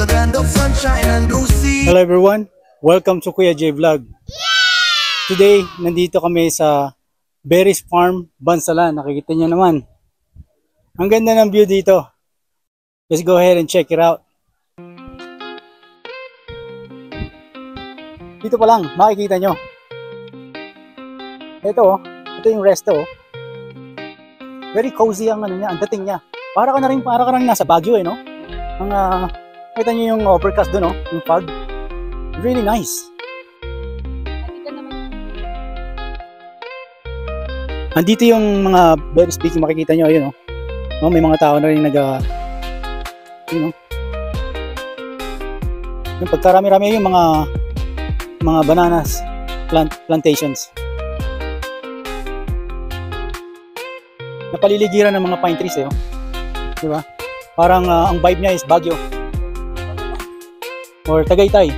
the land of sunshine and blue sea. Hello everyone, welcome to Kuya J Vlog. Today, nandito kami sa Berries Farm, Bansalan. Nakikita nyo naman. Ang ganda ng view dito. Let's go ahead and check it out. Dito pa lang, makikita nyo. Ito yung resto. Very cozy ang ano niya, ang dating niya. Para ka na rin nasa Baguio no? Kita nyo yung overcast doon yung fog. Really nice. Andito yung mga berries picking, makikita nyo, ayun may mga tao na rin yung pagkarami-rami yung mga bananas plantations. Napaliligiran ng mga pine trees di ba? Parang ang vibe niya is Baguio or Tagaytay.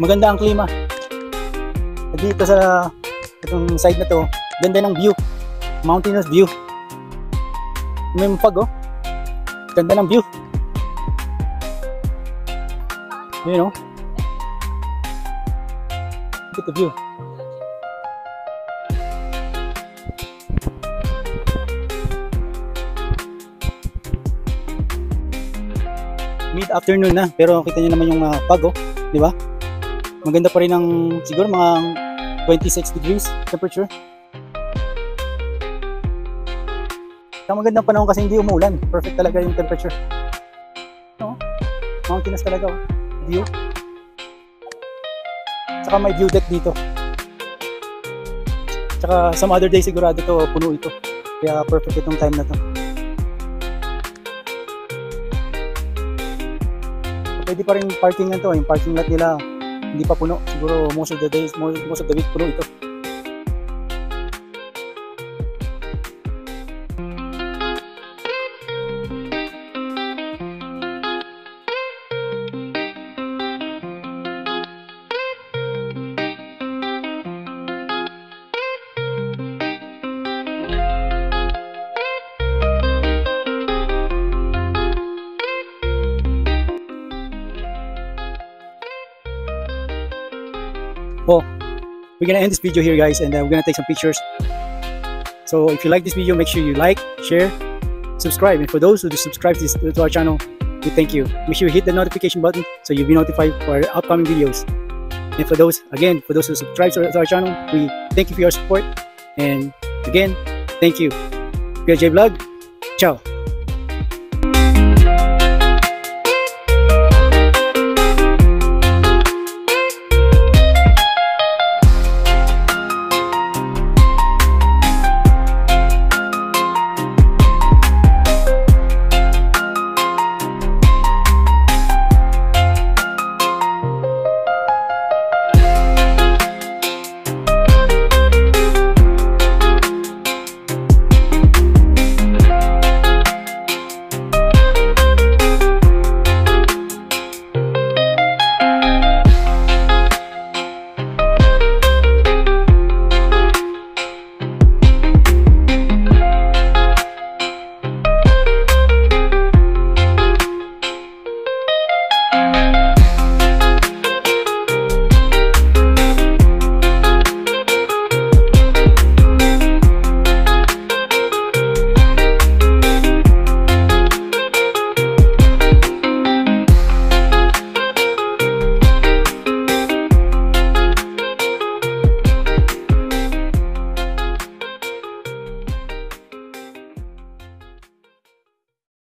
Maganda ang klima. Dito sa itong side na to, ganda ng view, mountainous view. May mapag ganda ng view. Look at the view. Mid-afternoon na, pero kita niyo naman yung fog, di ba? Maganda pa rin ang siguro mga 26 degrees temperature. Ang magandang panahon kasi hindi umulan. Perfect talaga yung temperature. Mountainous talaga view. Tsaka may view deck dito. Tsaka some other day sigurado to puno ito. Kaya perfect itong time na to. Pwede pa rin parking na to. Yung parking lot nila hindi pa puno. Siguro most of the days, most of the week puno ito. We're gonna end this video here, guys, and we're gonna take some pictures. So if you like this video, make sure you like, share, subscribe, and for those who subscribe to our channel, we thank you. Make sure you hit the notification button so you'll be notified for our upcoming videos. And for those who subscribe to our channel, we thank you for your support. And again, thank you. Kuya J Vlog, ciao.